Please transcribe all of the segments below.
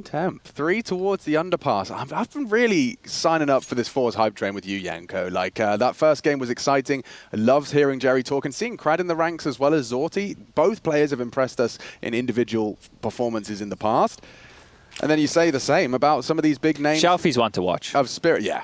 Team Temp, 3 towards the underpass. I've been really signing up for this Forze hype train with you, Yanko. Like, that first game was exciting. I loved hearing Jerry talk and seeing Crad in the ranks as well as Zorti. Both players have impressed us in individual performances in the past. And then you say the same about some of these big names. Shelfie's one to watch. Of Spirit, yeah.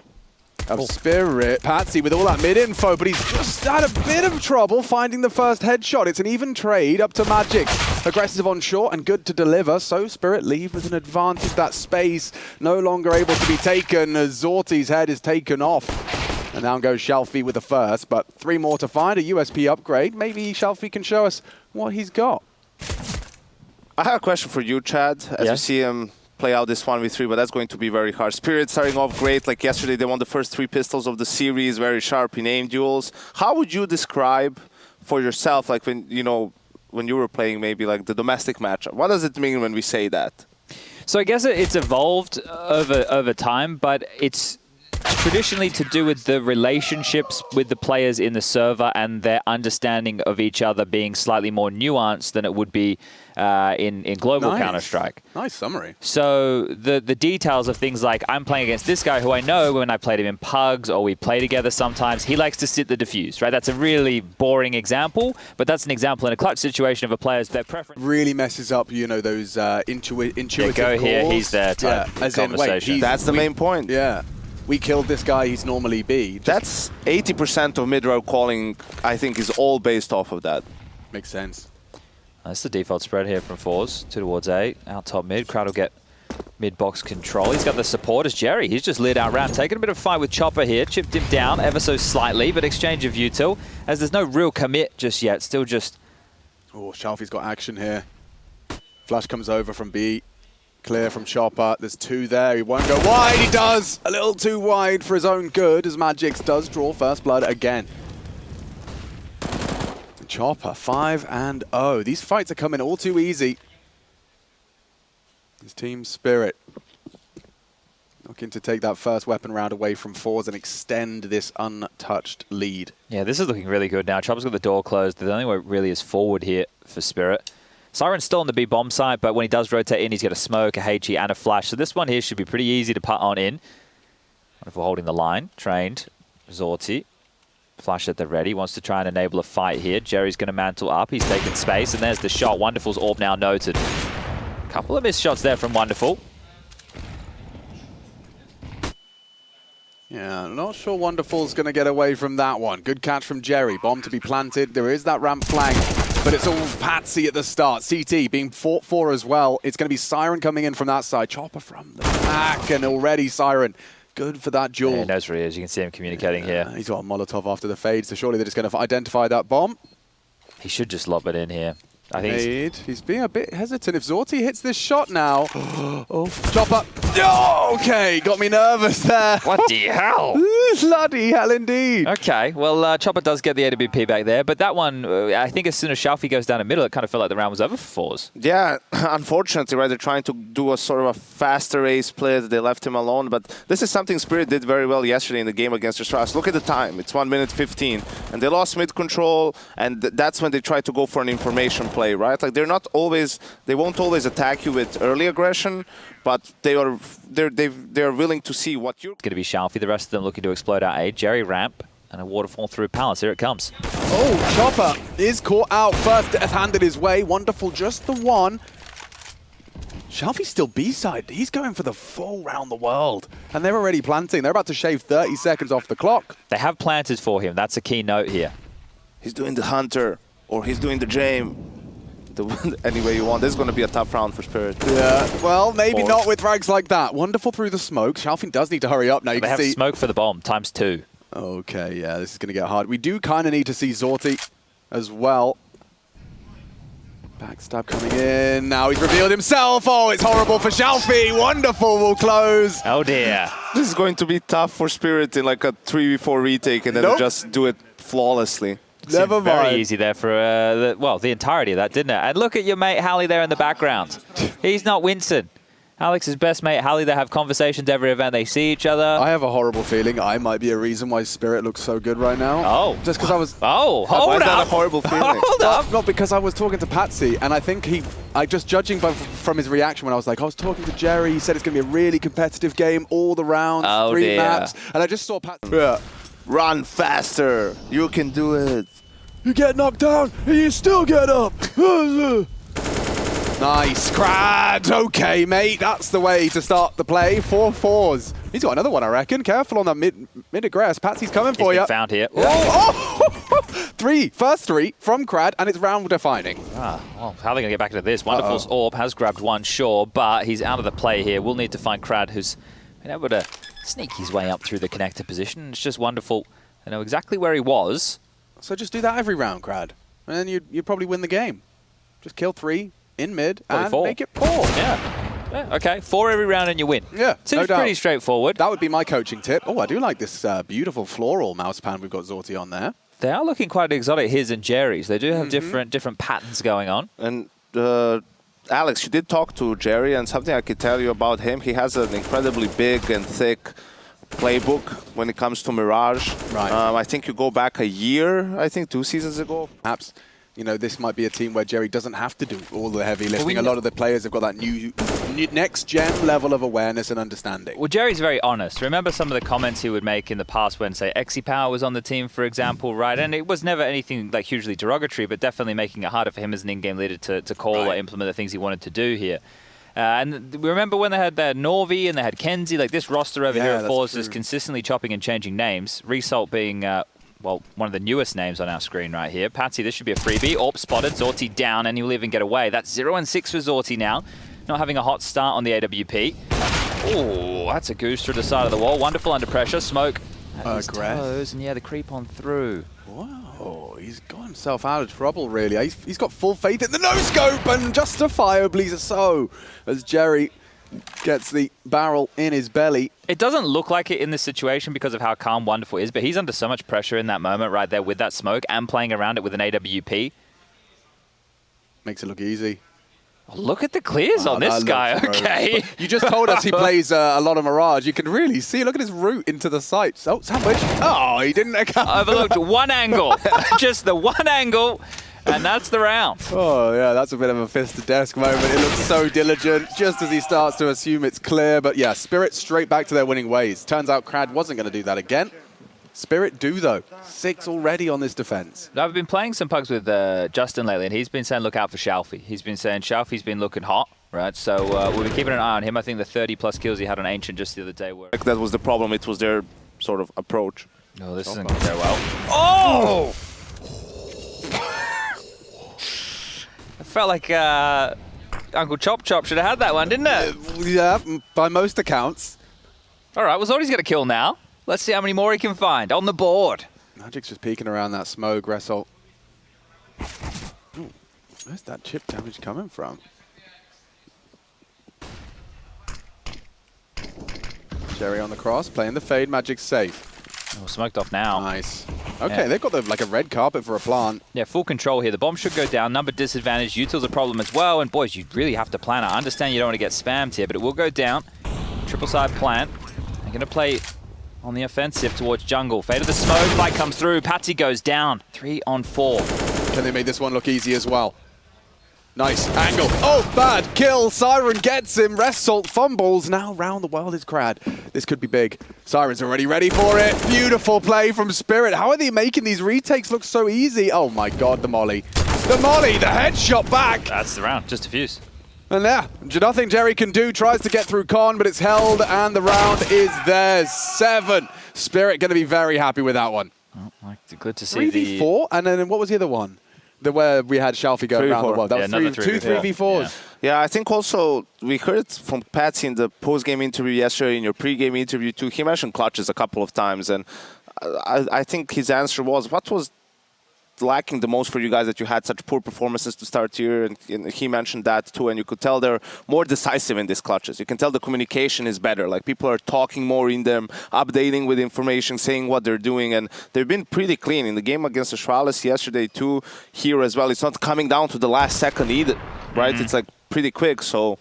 Of Spirit. Patsy with all that mid-info, but he's just had a bit of trouble finding the first headshot. It's an even trade up to Magic. Aggressive on short and good to deliver, so Spirit leave with an advantage. That space no longer able to be taken as Zorti's head is taken off. And down goes Shelfie with the first, but 3 more to find. A USP upgrade. Maybe Shelfie can show us what he's got. I have a question for you, Chad, as you see him play out this 1v3, but that's going to be very hard. Spirit starting off great, like yesterday they won the first 3 pistols of the series, very sharp in aim duels. How would you describe for yourself, like when you were playing maybe like the domestic matchup? What does it mean when we say that? So I guess it's evolved over time, but it's traditionally to do with the relationships with the players in the server and their understanding of each other being slightly more nuanced than it would be in global Counter-Strike. Nice summary. So the details of things like I'm playing against this guy who I know when I played him in Pugs or we play together sometimes, he likes to sit the defuse, right? That's a really boring example, but that's an example in a clutch situation of a player's their preference. Really messes up, those intuitive go calls. here, he's there type conversation. Wait, that's the main point. Yeah. We killed this guy, he's normally B. That's 80% of mid-round calling, I think, is all based off of that. Makes sense. That's the default spread here from Forze. 2 towards A, out top mid. Crowd will get mid-box control. He's got the support as Jerry. He's just lit out ramp. Taking a bit of a fight with Chopper here. Chipped him down ever so slightly, but exchange of util. As there's no real commit just yet. Still just... Oh, Shelfie's got action here. Flash comes over from B. Clear from Chopper. There's 2 there. He won't go wide. He does! A little too wide for his own good as Magix does draw first blood again. Chopper, 5-0. These fights are coming all too easy. His team Spirit looking to take that first weapon round away from Forze and extend this untouched lead. Yeah, this is looking really good now. Chopper's got the door closed. The only way really is forward here for Spirit. Siren's still on the B bomb side, but when he does rotate in, he's got a smoke, a HE, and a flash. So this one here should be pretty easy to putt on in. Wonderful holding the line. Trained. Zorti. Flash at the ready. Wants to try and enable a fight here. Jerry's going to mantle up. He's taking space, and there's the shot. Wonderful's orb now noted. Couple of missed shots there from Wonderful. Yeah, I'm not sure Wonderful's going to get away from that one. Good catch from Jerry. Bomb to be planted. There is that ramp flank, but it's all Patsy at the start. CT being fought for as well. It's going to be Siren coming in from that side. Chopper from the back, and already Siren. Good for that duel. Yeah, he knows where he is. You can see him communicating here. He's got a Molotov after the fade, so surely they're just going to identify that bomb. He should just lob it in here. I think he's being a bit hesitant. If Zorti hits this shot now... oh, Chopper. Oh, okay, got me nervous there. What the hell? Bloody hell indeed. Okay, well, Chopper does get the AWP back there, but that one, I think as soon as Shelfie goes down the middle, it kind of felt like the round was over for Forze. Yeah, unfortunately, right, they're trying to do a sort of a faster A split. They left him alone, but this is something Spirit did very well yesterday in the game against Astralis. Look at the time. It's 1 minute 15, and they lost mid control, and that's when they try to go for an information play, right? Like they won't always attack you with early aggression, but they're willing to see what you're... It's going to be Shelfie, the rest of them looking to explode out A. Jerry ramp, and a waterfall through Palace. Here it comes. Oh, Chopper is caught out first. Death handed his way. Wonderful, just the one. Shelfie's still B-side. He's going for the full round the world. And they're already planting. They're about to shave 30 seconds off the clock. They have planted for him. That's a key note here. He's doing the Hunter, or he's doing the Jame. Any way you want. This is going to be a tough round for Spirit. Yeah, well, maybe not with frags like that. Wonderful through the smoke. Shelfie does need to hurry up now. You they can have see smoke for the bomb, ×2. Okay, yeah, this is going to get hard. We do kind of need to see Zorti as well. Backstab coming in. Now he's revealed himself. Oh, it's horrible for Shelfie. Wonderful will close. Oh, dear. This is going to be tough for Spirit in like a 3v4 retake and then just do it flawlessly. Never mind. Very easy there for, the entirety of that, didn't it? And look at your mate Hallie there in the background. He's not wincing. Alex's best mate, Hallie, they have conversations every event they see each other. I have a horrible feeling I might be a reason why Spirit looks so good right now. Oh. Just because I was... Oh, Why hold is that a up. horrible feeling? Hold up. Not because I was talking to Patsy, and I think just judging from his reaction when I was like, I was talking to Jerry, he said it's going to be a really competitive game all the rounds, 3 maps, and I just saw Patsy. Yeah. Run faster. You can do it. You get knocked down, and you still get up. Nice, Crad. Okay, mate, that's the way to start the play. 4 4s. He's got another one, I reckon. Careful on that mid aggress. Patsy's coming for you. Found here. Oh! 3, first 3 from Crad, and it's round defining. Well, how are they going to get back into this? Wonderful's Orb has grabbed one, sure, but he's out of the play here. We'll need to find Crad, who's been able to sneak his way up through the connector position. It's just wonderful to know exactly where he was. So just do that every round, Crad, and then you'd probably win the game. Just kill 3 in mid and 4. make it 4. Yeah, okay. 4 every round and you win. Yeah, Seems no doubt. pretty straightforward. That would be my coaching tip. Oh, I do like this beautiful floral mouse pan we've got Zorti on there. They are looking quite exotic, his and Jerry's. They do have different patterns going on. And Alex, you did talk to Jerry, and something I could tell you about him, he has an incredibly big and thick playbook when it comes to Mirage. Right. I think you go back a year, I think 2 seasons ago. Perhaps, you know, this might be a team where Jerry doesn't have to do all the heavy lifting. A lot of the players have got that new next-gen level of awareness and understanding. Well, Jerry's very honest. Remember some of the comments he would make in the past when, say, Power was on the team, for example, right? And it was never anything like hugely derogatory, but definitely making it harder for him as an in-game leader to call or implement the things he wanted to do here. And remember when they had NaVi and they had Kenzie, like this roster over here at Forze is consistently chopping and changing names. Result being, well, one of the newest names on our screen right here. Patsy, this should be a freebie. Orp spotted, Zorti down, and he'll even get away. That's 0-6 for Zorti now. Not having a hot start on the AWP. Oh, that's a goose through the side of the wall. Wonderful under pressure. Smoke at his toes, and yeah, the creep on through. Wow, he's got himself out of trouble, really. He's got full faith in the no-scope, and justifiably so, as Jerry gets the barrel in his belly. It doesn't look like it in this situation because of how calm Wonderful is, but he's under so much pressure in that moment right there with that smoke and playing around it with an AWP. Makes it look easy. Look at the clears on this guy, okay. You just told us he plays a lot of Mirage. You can really see, look at his route into the sights. Oh, sandwich. Oh, he didn't account. Overlooked one angle, just the one angle, and that's the round. Oh, yeah, that's a bit of a fist-to-desk moment. It looks so diligent just as he starts to assume it's clear. But yeah, Spirit straight back to their winning ways. Turns out Crad wasn't going to do that again. Spirit do, though. 6 already on this defense. I've been playing some pugs with Justin lately, and he's been saying look out for Shalfie. He's been saying Shalfie's been looking hot, right? So we'll be keeping an eye on him. I think the 30-plus kills he had on Ancient just the other day were... That was the problem. It was their sort of approach. No, this isn't going to go well. Oh! I felt like Uncle Chop Chop should have had that one, didn't it? Yeah, by most accounts. All right, well, Zorti's got a kill now. Let's see how many more he can find on the board. Magic's just peeking around that smoke, Result. Ooh, where's that chip damage coming from? Jerry on the cross, playing the fade. Magic's safe. Oh, smoked off now. Nice. Okay, they've got like a red carpet for a plant. Yeah, full control here. The bomb should go down. Number disadvantage. Util's a problem as well. And boys, you really have to plan it. I understand you don't want to get spammed here, but it will go down. Triple side plant. They're going to play on the offensive towards jungle. Fade of the smoke. Fight comes through. Patsy goes down. 3 on 4. Can they make this one look easy as well? Nice angle. Oh, bad kill. Siren gets him. Result fumbles. Now round the world is Crad. This could be big. Siren's already ready for it. Beautiful play from Spirit. How are they making these retakes look so easy? Oh my God, the molly. The molly, the headshot back. That's the round. Just a fuse. And yeah, nothing Jerry can do. Tries to get through Con, but it's held, and the round is theirs. 7. Spirit going to be very happy with that one. Oh, good to see 3v4, and then what was the other one? Where we had Shalfie go around the world. That was 2 3v4s. Yeah, I think also we heard from Patsy in the post-game interview yesterday, in your pre-game interview too. He mentioned clutches a couple of times, and I think his answer was, what was lacking the most for you guys that you had such poor performances to start here? And he mentioned that too, and you could tell they're more decisive in these clutches. You can tell the communication is better. Like, people are talking more in them, updating with information, saying what they're doing, and they've been pretty clean in the game against Astralis yesterday too. Here as well, it's not coming down to the last second either, right? It's like pretty quick. So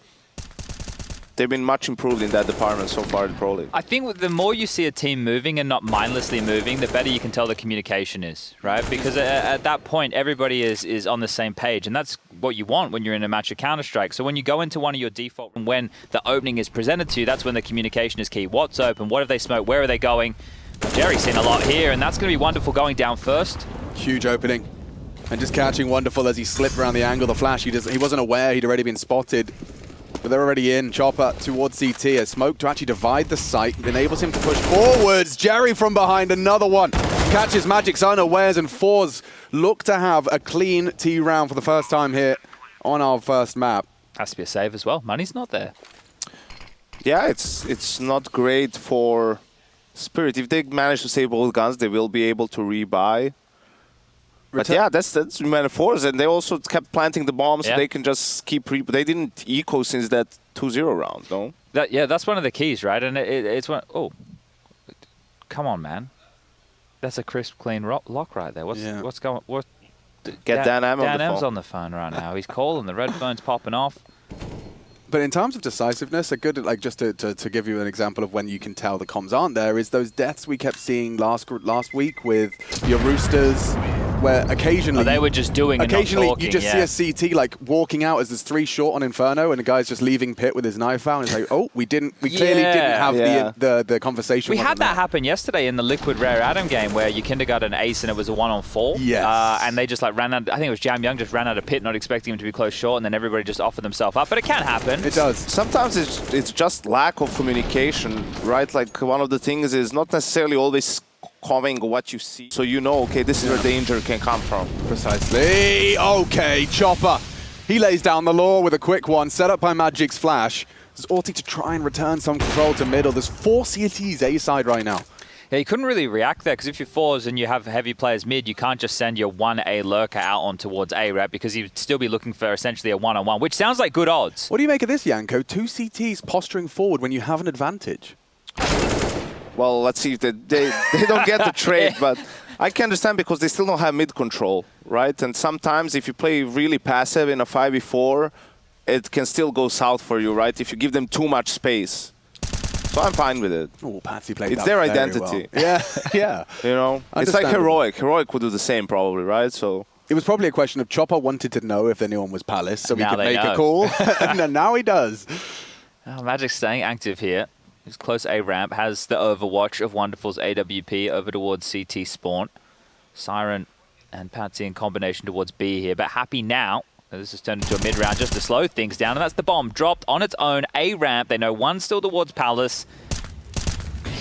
they've been much improved in that department so far in Pro League. I think the more you see a team moving and not mindlessly moving, the better you can tell the communication is, right? Because at that point, everybody is on the same page, and that's what you want when you're in a match of Counter-Strike. So when you go into one of your default, and when the opening is presented to you, that's when the communication is key. What's open? What have they smoked? Where are they going? Jerry's seen a lot here, and that's going to be Wonderful going down first. Huge opening. And just catching Wonderful as he slipped around the angle. The flash, he wasn't aware he'd already been spotted. But they're already in. Chopper towards CT. A smoke to actually divide the site enables him to push forwards. Jerry from behind, another one. Catches Magic's unawares, and Forze look to have a clean T round for the first time here on our first map. Has to be a save as well. Money's not there. Yeah, it's not great for Spirit. If they manage to save both guns, they will be able to rebuy. But yeah, that's Forze, and they also kept planting the bombs, so they can just keep they didn't eco since that 2-0 round, no? That's one of the keys, right? And it's one. Oh, come on, man! That's a crisp, clean lock right there. What's going? What? Get Dan M Dan M's on the phone right now. He's calling. The red phone's popping off. But in terms of decisiveness, a good, like, just to give you an example of when you can tell the comms aren't there, is those deaths we kept seeing last week with your Roosters, where occasionally they were just doing occasionally and not talking, you just see a CT like walking out as there's 3 short on Inferno, and the guy's just leaving pit with his knife out, and it's like, oh, we clearly didn't have the conversation. We had that happen yesterday in the Liquid Rare Adam game where you kindergarten ace and it was a 1-on-4. Yes. And they just like ran out. I think it was Jam Young just ran out of pit, not expecting him to be close short, and then everybody just offered themselves up. But it can happen. It does. Sometimes it's just lack of communication, right? Like, one of the things is not necessarily always calling what you see, so you know, okay, this is where danger can come from. Precisely. Okay, Chopper. He lays down the law with a quick one, set up by Magic's flash. There's Orti to try and return some control to middle. There's 4 CTs A side right now. Yeah, you couldn't really react there, because if you're Forze and you have heavy players mid, you can't just send your 1A lurker out on towards A, right? Because you'd still be looking for essentially a 1-on-1, which sounds like good odds. What do you make of this, Yanko? 2 CTs posturing forward when you have an advantage. Well, let's see if they don't get the trade, but I can understand because they still don't have mid control, right? And sometimes if you play really passive in a 5v4, it can still go south for you, right? If you give them too much space. So I'm fine with it. Oh, Patsy played It's that their very identity. well. Yeah, yeah. You know, it's like Heroic. Heroic would do the same probably, right? So it was probably a question of Chopper wanted to know if anyone was Palace, so he could make a call. And now he does. Oh, Magic's staying active here. He's close A ramp, has the overwatch of Wonderful's AWP over towards CT spawn. Siren and Patsy in combination towards B here, but happy now. This has turned into a mid-round just to slow things down, and that's the bomb dropped on its own. A ramp, they know one's still towards Palace.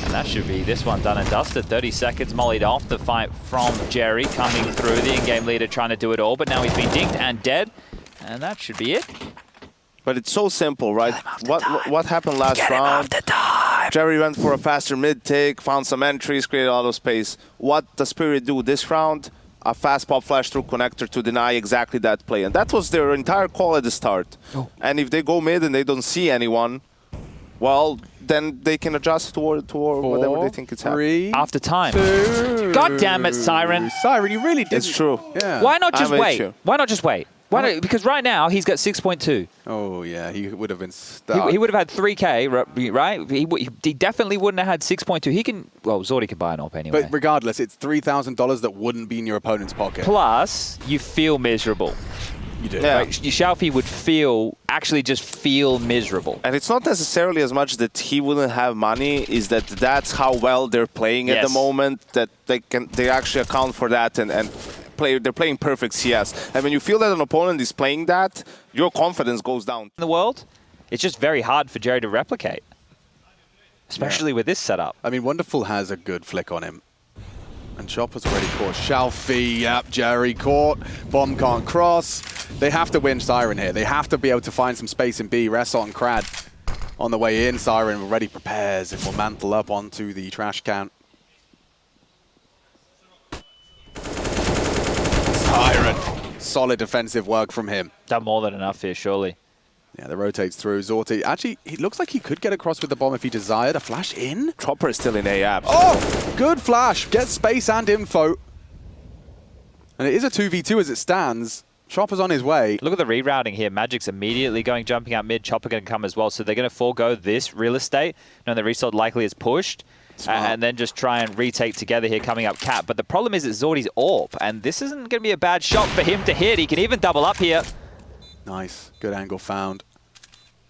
And that should be this one done and dusted. 30 seconds mollied off the fight from Jerry, coming through, the in-game leader trying to do it all, but now he's been dinked and dead. And that should be it. But it's so simple, right? What happened last round? Jerry went for a faster mid take, found some entries, created a lot of space. What does Spirit do this round? A fast pop flash through connector to deny exactly that play. And that was their entire call at the start. Oh. And if they go mid and they don't see anyone, well, then they can adjust toward whatever they think it's happening. After time. 2. God damn it, Siren. Siren, you really did. It's true. Yeah. Why not just wait? Why not just wait? Why not? Because right now he's got 6.2. Oh yeah, he would have been stuck. He would have had 3K, right? He definitely wouldn't have had 6.2. He can. Well, Zordi can buy an op anyway. But regardless, it's $3,000 that wouldn't be in your opponent's pocket. Plus, you feel miserable. You do. Yeah. Like, Xiaofi would actually just feel miserable. And it's not necessarily as much that he wouldn't have money, is that that's how well they're playing at the moment, that they actually account for that and they're playing perfect CS. And when you feel that an opponent is playing that, your confidence goes down. In the world, it's just very hard for Jerry to replicate, especially with this setup. I mean, Wonderful has a good flick on him. And Chopper's already caught. Shalfie, yep, Jerry caught. Bomb can't cross. They have to win Siren here. They have to be able to find some space in B. Resot and Crad on the way in. Siren already prepares and will mantle up onto the trash can. Siren. Solid defensive work from him. Done more than enough here, surely. Yeah, the rotates through. Zorti, actually, he looks like he could get across with the bomb if he desired. A flash in? Chopper is still in A apps. Oh, good flash. Gets space and info. And it is a 2v2 as it stands. Chopper's on his way. Look at the rerouting here. Magic's immediately jumping out mid. Chopper going to come as well. So they're going to forego this real estate, knowing the result likely is pushed. And then just try and retake together here coming up cap. But the problem is it's Zordi's AWP, and this isn't going to be a bad shot for him to hit. He can even double up here. Nice. Good angle found.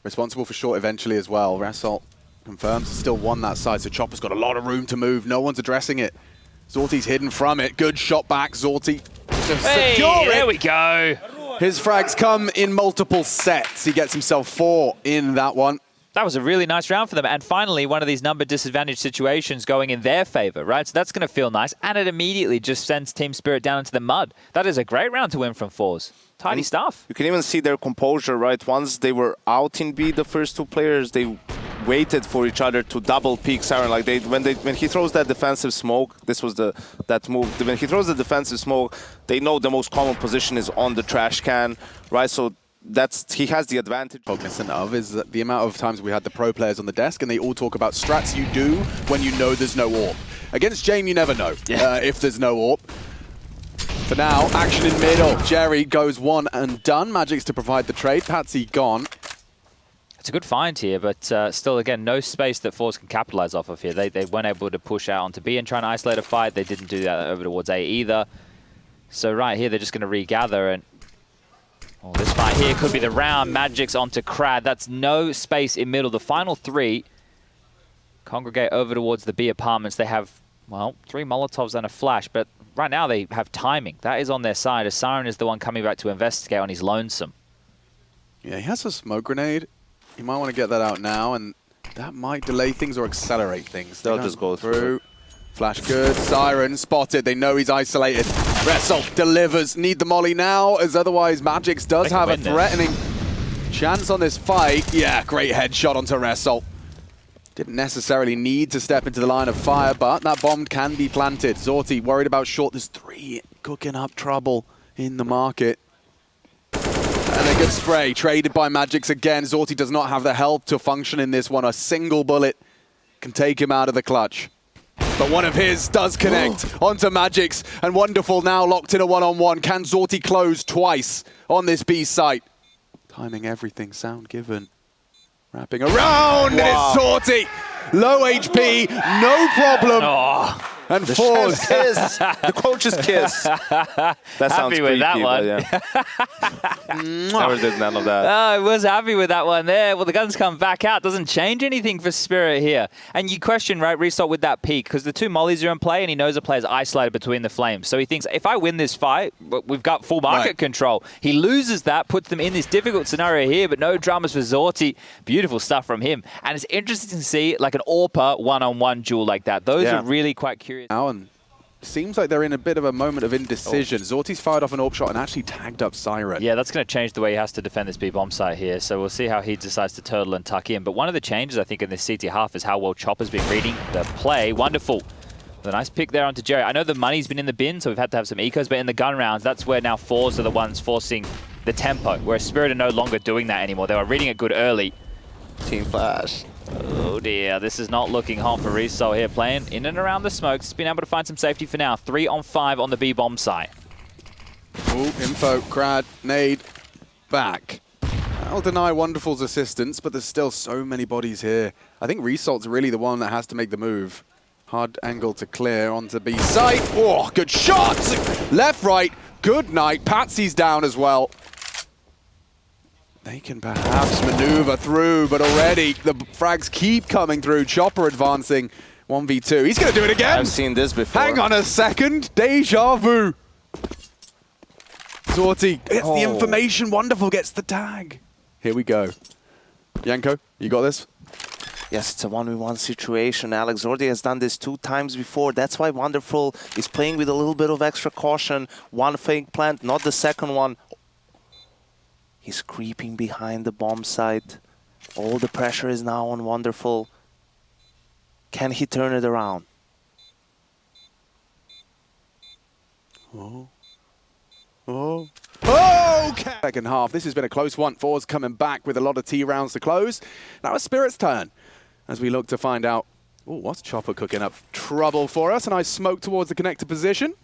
Responsible for short eventually as well. Result confirms. Still won that side, so Chopper's got a lot of room to move. No one's addressing it. Zorti's hidden from it. Good shot back. Zorti. Hey, there we go. His frags come in multiple sets. He gets himself 4 in that one. That was a really nice round for them. And finally, one of these number disadvantage situations going in their favor, right? So that's going to feel nice. And it immediately just sends Team Spirit down into the mud. That is a great round to win from Forze. Tidy stuff. You can even see their composure, right? Once they were out in B, the first 2 players, they waited for each other to double peek Siren. Like when he throws that defensive smoke, this was that move. When he throws the defensive smoke, they know the most common position is on the trash can, right? So he has the advantage. Cognizant of is that the amount of times we had the pro players on the desk and they all talk about strats you do when you know there's no AWP. Against Jame, you never know if there's no AWP. For now, action in middle. Jerry goes 1 and done. Magic's to provide the trade. Patsy gone. It's a good find here, but still, again, no space that Forze can capitalize off of here. They weren't able to push out onto B and try and isolate a fight. They didn't do that over towards A either. So right here, they're just going to regather and this fight here could be the round. Magic's onto Crad. That's no space in middle. The final 3 congregate over towards the B apartments. They have, well, 3 Molotovs and a flash, but right now they have timing. That is on their side, as Siren is the one coming back to investigate on his lonesome. Yeah, he has a smoke grenade. You might want to get that out now, and that might delay things or accelerate things. They'll just go through. Flash good. Siren spotted. They know he's isolated. Result delivers. Need the molly now, as otherwise Magix does have a threatening chance on this fight. Yeah, great headshot onto Result. Didn't necessarily need to step into the line of fire, but that bomb can be planted. Zorti worried about short. There's 3 cooking up trouble in the market. And a good spray traded by Magix again. Zorti does not have the health to function in this one. A single bullet can take him out of the clutch. But one of his does connect onto Magix. And Wonderful now locked in a one-on-one. Can Zorti close twice on this B site? Timing everything, sound given. Wrapping around, and it's Zorti. Low HP, no problem. And Forze. Kiss. The coach's kiss. That sounds happy with creepy, that one. Yeah. Never did none of that. I was happy with that one there. Well, the guns come back out. Doesn't change anything for Spirit here. And you question, right, Resort with that peak, because the 2 mollies are in play, and he knows the player's isolated between the flames. So he thinks, if I win this fight, we've got full market control. He loses that, puts them in this difficult scenario here, but no dramas for Zorti. Beautiful stuff from him. And it's interesting to see, like, an AWPer one-on-one duel like that. Those are really quite curious. Now, and seems like they're in a bit of a moment of indecision. Zorti's fired off an AWP shot and actually tagged up Siren. Yeah, that's going to change the way he has to defend this B bomb site here. So we'll see how he decides to turtle and tuck in. But one of the changes, I think, in this CT half is how well Chopper's been reading the play. Wonderful. The nice pick there onto Jerry. I know the money's been in the bin, so we've had to have some ecos, but in the gun rounds, that's where now Forze are the ones forcing the tempo, whereas Spirit are no longer doing that anymore. They were reading it good early. Team Flash. Oh dear, this is not looking hot for Resol here, playing in and around the smokes. Been able to find some safety for now. 3 on 5 on the B bomb site. Ooh, info, Crad, nade, back. I'll deny Wonderful's assistance, but there's still so many bodies here. I think Resalt's really the one that has to make the move. Hard angle to clear onto B site. Oh, good shot! Left, right, good night. Patsy's down as well. They can perhaps maneuver through, but already the frags keep coming through. Chopper advancing 1v2. He's going to do it again. I've seen this before. Hang on a second. Deja vu. Zorti gets the information. Wonderful gets the tag. Here we go. Yanko, you got this? Yes, it's a 1v1 situation. Alex Zordi has done this 2 times before. That's why Wonderful is playing with a little bit of extra caution. One fake plant, not the second one. He's creeping behind the bomb site. All the pressure is now on Wonderful. Can he turn it around? Oh. Okay. Second half. This has been a close one. Forze coming back with a lot of T rounds to close. Now it's Spirit's turn as we look to find out. Oh, what's Chopper cooking up trouble for us? A nice smoke towards the connector position.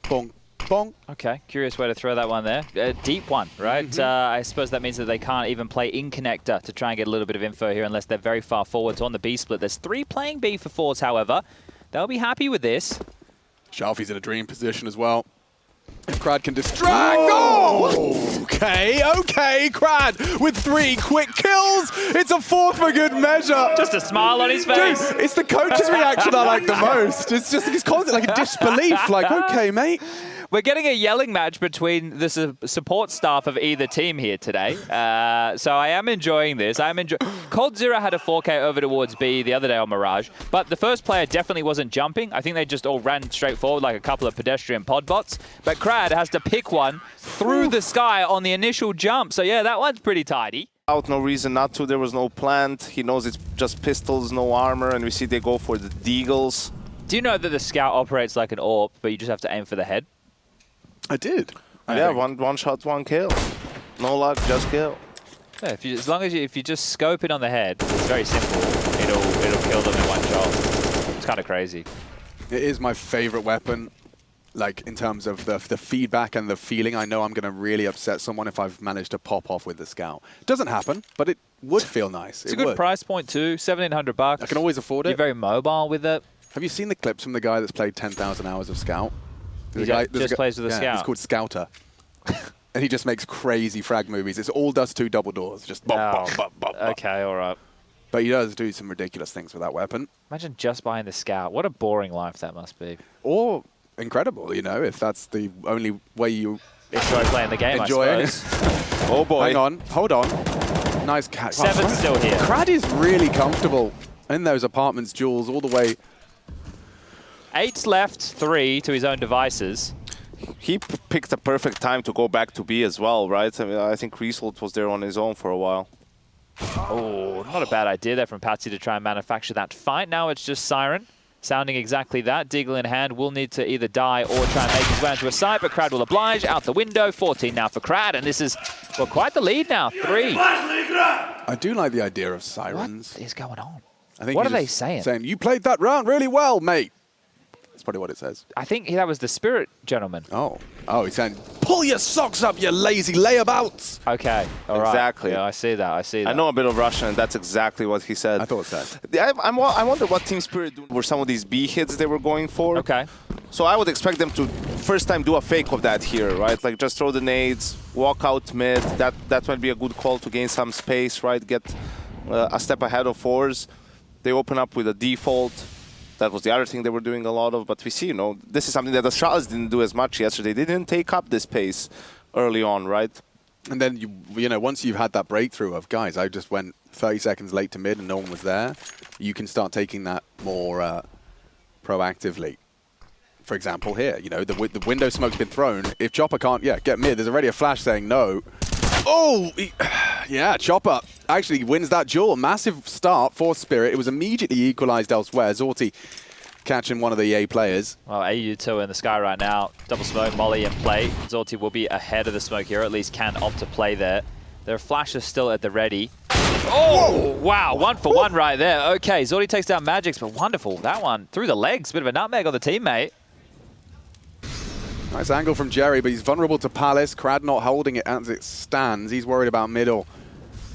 Boom. Bong. Okay, curious way to throw that one there. A deep one, right? I suppose that means that they can't even play in connector to try and get a little bit of info here unless they're very far forwards on the B split. There's 3 playing B for Forze, however. They'll be happy with this. Shalfie's in a dream position as well. If Crad can distract. Oh! Okay, Crad with 3 quick kills. It's a 4th for good measure. Just a smile on his face. Dude, it's the coach's reaction I like the most. It's just, he's constantly like a disbelief. Like, okay, mate. We're getting a yelling match between the support staff of either team here today. So I am enjoying this. coldzera had a 4K over towards B the other day on Mirage, but the first player definitely wasn't jumping. I think they just all ran straight forward like a couple of pedestrian pod bots. But Crad has to pick one through the sky on the initial jump. So yeah, that one's pretty tidy. Out, no reason not to. There was no plant. He knows it's just pistols, no armor, and we see they go for the deagles. Do you know that the scout operates like an AWP, but you just have to aim for the head? I did. Yeah, one shot, 1 kill. No luck, just kill. Yeah, if you just scope it on the head, it's very simple. It'll kill them in 1 shot. It's kind of crazy. It is my favorite weapon. Like, in terms of the feedback and the feeling, I know I'm going to really upset someone if I've managed to pop off with the scout. Doesn't happen, but it would feel nice. It's a good price point too, $1,700. I can always afford it. You're very mobile with it. Have you seen the clips from the guy that's played 10,000 hours of scout? He just plays with a scout. He's called Scouter. And he just makes crazy frag movies. It's all dust 2 double doors. Just bop, bop, bop, bop, bop. Okay, all right. But he does do some ridiculous things with that weapon. Imagine just buying the scout. What a boring life that must be. Or incredible, you know, if that's the only way you enjoy playing the game, enjoy I suppose. Oh boy. Hang on, hold on. Nice catch. 7's still here. Crad is really comfortable in those apartments, Jules, all the way. 8's left, 3 to his own devices. He picked a perfect time to go back to B as well, right? I mean, I think Reesult was there on his own for a while. Oh, not a bad idea there from Patsy to try and manufacture that fight. Now it's just Siren, sounding exactly that. Deagle in hand will need to either die or try and make his way into a side, but Crad will oblige. Out the window, 14 now for Crad, and this is, well, quite the lead now, 3. I do like the idea of sirens. What is going on? I think What are they saying? Saying, you played that round really well, mate. That's probably what it says. I think that was the spirit gentleman. Oh, he's saying, pull your socks up, you lazy layabouts. Okay, all right. Exactly. Yeah, I see that. I know a bit of Russian, and that's exactly what he said. I thought that. I wonder what Team Spirit were some of these B hits they were going for. Okay. So I would expect them to first time do a fake of that here, right? Like just throw the nades, walk out mid. That might be a good call to gain some space, right? Get a step ahead of Forze. They open up with a default. That was the other thing they were doing a lot of. But we see, you know, this is something that Astralis didn't do as much yesterday. They didn't take up this pace early on, right? And then, you know, once you've had that breakthrough of, guys, I just went 30 seconds late to mid and no one was there, you can start taking that more proactively. For example, here, you know, the window smoke's been thrown. If Chopper can't, get mid, there's already a flash saying no. Oh, yeah, Chopper actually wins that duel. Massive start for Spirit. It was immediately equalized elsewhere. Zorti catching one of the A players. Well, AU2 in the sky right now. Double smoke, Molly in play. Zorti will be ahead of the smoke here, or at least can opt to play there. There are flashes still at the ready. Oh, wow, 1 for 1 right there. Okay, Zorti takes down Magix, but wonderful. That one through the legs. Bit of a nutmeg on the teammate. Nice angle from Jerry, but he's vulnerable to Palace. Crad not holding it as it stands. He's worried about middle.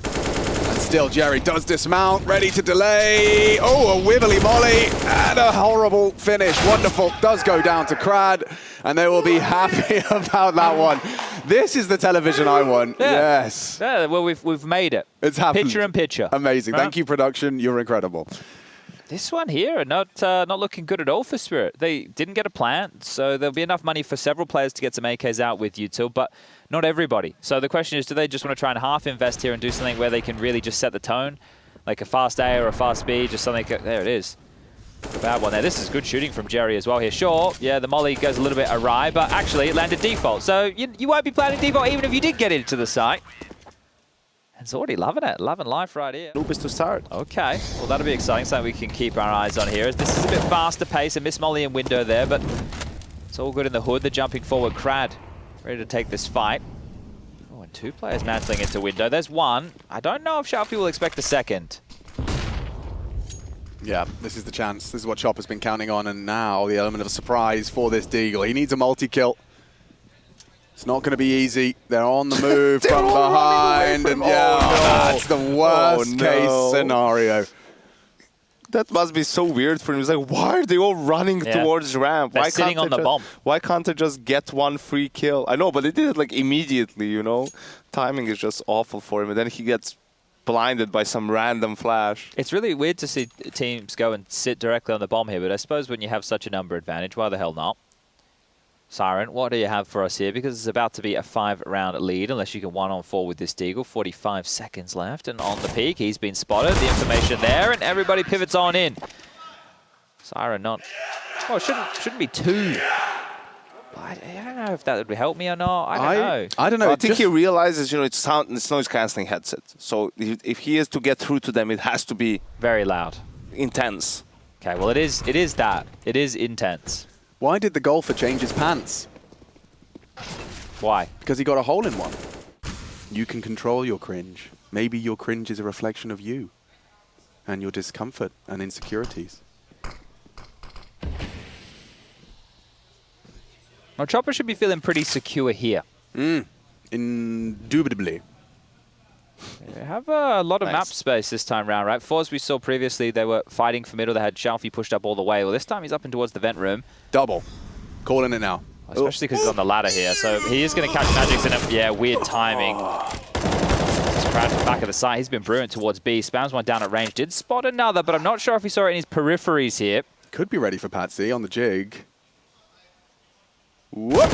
And still, Jerry does dismount, ready to delay. Oh, a wibbly molly and a horrible finish. Wonderful. Does go down to Crad, and they will be happy about that one. This is the television I want. Yeah. Yes. Yeah, well, we've made it. It's happened. Picture in picture. Amazing. Right? Thank you, production. You're incredible. This one here, not looking good at all for Spirit. They didn't get a plant, so there'll be enough money for several players to get some AKs out with util, but not everybody. So the question is, do they just want to try and half invest here and do something where they can really just set the tone? Like a fast A or a fast B, just something, there it is. A bad one there. This is good shooting from Jerry as well here. Sure, yeah, the molly goes a little bit awry, but actually it landed default. So you won't be planning default even if you did get into the site. It's already loving it. Loving life right here. Lupus to start. Okay. Well, that'll be exciting. Something we can keep our eyes on here. This is a bit faster pace. A miss molly in window there, but it's all good in the hood. The jumping forward Crad ready to take this fight. Oh, and 2 players mantling into window. There's one. I don't know if Shalfie will expect a second. Yeah, this is the chance. This is what Chopper's been counting on, and now the element of a surprise for this Deagle. He needs a multi-kill. It's not going to be easy. They're on the move from behind, and that's the worst case scenario. That must be so weird for him. He's like, why are they all running towards ramp? They're sitting on the bomb. Why can't they just get one free kill? I know, but they did it like immediately, you know? Timing is just awful for him, and then he gets blinded by some random flash. It's really weird to see teams go and sit directly on the bomb here, but I suppose when you have such a number advantage, why the hell not? Siren, what do you have for us here? Because it's about to be a 5-round lead, unless you can 1-on-4 with this Deagle. 45 seconds left, and on the peak, he's been spotted. The information there, and everybody pivots on in. Siren not... Oh, it shouldn't be 2. I don't know if that would help me or not. I don't know. I think he realizes, you know, it's noise cancelling headset. So if he is to get through to them, it has to be very loud, intense. Okay, well it is that. It is intense. Why did the golfer change his pants? Why? Because he got a hole in one. You can control your cringe. Maybe your cringe is a reflection of you and your discomfort and insecurities. Well, Chopper should be feeling pretty secure here. Indubitably. They have a lot of map space this time round, right? Forze, we saw previously, they were fighting for middle. They had Shalfie pushed up all the way. Well, this time he's up and towards the vent room. Double. Calling it now. Especially because he's on the ladder here. So he is going to catch Magic's in a... Yeah, weird timing. Just crowd at the back of the site. He's been brewing towards B. Spams one down at range. Did spot another, but I'm not sure if he saw it in his peripheries here. Could be ready for Patsy on the jig. Whoop!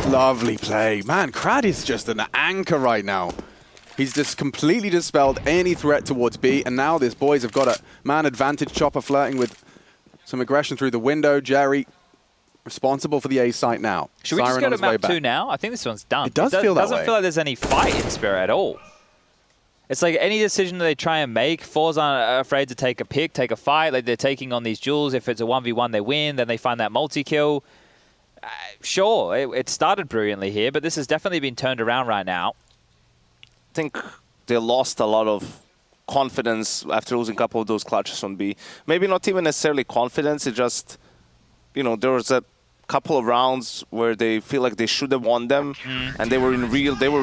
Lovely play. Man, Crad is just an anchor right now. He's just completely dispelled any threat towards B, and now these boys have got a man advantage. Chopper flirting with some aggression through the window. Jerry responsible for the A site now. Should we just go to map 2 now? I think this one's done. It does feel that way. It doesn't feel like there's any fight in Spirit at all. It's like any decision that they try and make, Forze aren't afraid to take a pick, take a fight. Like they're taking on these duels. If it's a 1v1, they win. Then they find that multi-kill. Sure, it started brilliantly here, but this has definitely been turned around right now. I think they lost a lot of confidence after losing a couple of those clutches on B. Maybe not even necessarily confidence, it's just, you know, there was a couple of rounds where they feel like they should have won them, and they were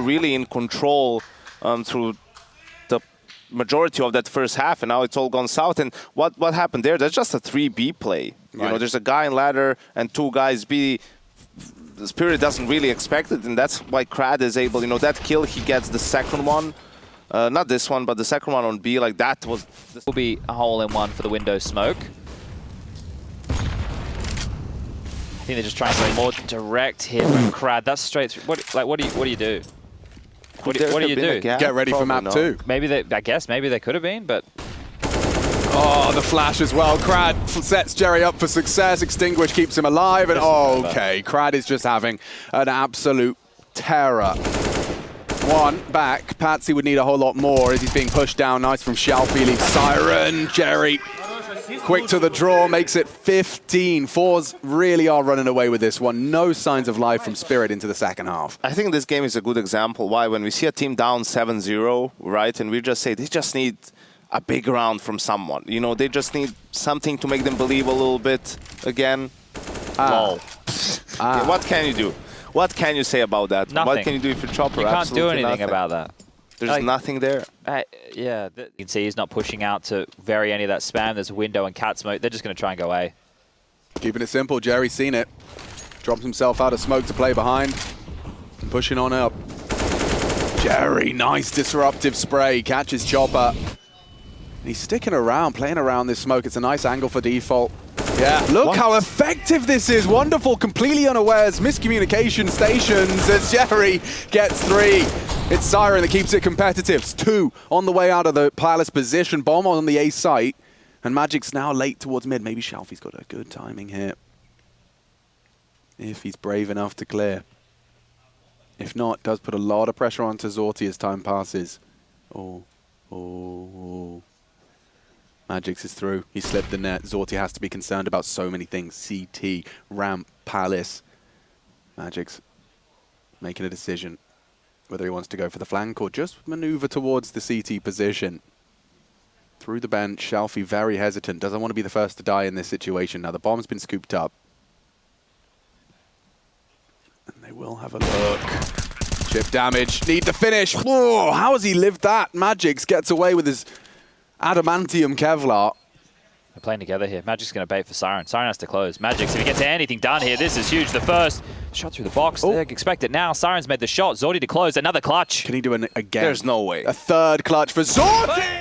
really in control through the majority of that first half, and now it's all gone south. And what happened there? That's just a 3B play. You know, there's a guy in ladder and 2 guys B. The Spirit doesn't really expect it, and that's why Crad is able, you know, that kill, he gets the second one. Not this one, but the second one on B, like that was... Will be a hole-in-one for the window smoke. I think they're just trying something more direct here from Crad. That's straight through. What do you do? What do you do? Get ready for map 2. Maybe I guess maybe they could have been, but... Oh, the flash as well. Crad sets Jerry up for success. Extinguish keeps him alive. And okay, Crad is just having an absolute terror. One back. Patsy would need a whole lot more as he's being pushed down. Nice from Shalfie. Leaves Siren. Jerry quick to the draw. Makes it 15. Forze really are running away with this one. No signs of life from Spirit into the second half. I think this game is a good example why when we see a team down 7-0, right, and we just say they just need a big round from someone. You know, they just need something to make them believe a little bit again. Lol. Yeah, what can you do? What can you say about that? Nothing. What can you do if you're Chopper? You can't Absolutely do anything nothing. about that. There's nothing there. Yeah, you can see he's not pushing out to vary any of that spam. There's a window and cat smoke. They're just going to try and go A. Keeping it simple. Jerry's seen it. Drops himself out of smoke to play behind. Pushing on up. Jerry, nice disruptive spray. Catches Chopper. He's sticking around, playing around this smoke. It's a nice angle for default. Yeah, look how effective this is. Wonderful, completely unawares. Miscommunication stations as Jerry gets 3. It's Siren that keeps it competitive. It's 2 on the way out of the palace position. Bomb on the A site. And Magic's now late towards mid. Maybe Shalfie's got a good timing here. If he's brave enough to clear. If not, does put a lot of pressure onto Zorti as time passes. Oh. Magic's is through. He slipped the net. Zorti has to be concerned about so many things. CT, ramp, palace. Magic's making a decision whether he wants to go for the flank or just maneuver towards the CT position. Through the bench, Shalfie very hesitant. Doesn't want to be the first to die in this situation. Now the bomb's been scooped up. And they We'll have a look. Chip damage. Need the finish. Whoa, how has he lived that? Magix gets away with his adamantium Kevlar. They're playing together here. Magic's going to bait for Siren. Siren has to close. Magix, if he gets anything done here, this is huge. The first shot through the box. They expect it now. Siren's made the shot. Zordi to close. Another clutch. Can he do it again? There's no way. A third clutch for Zordi!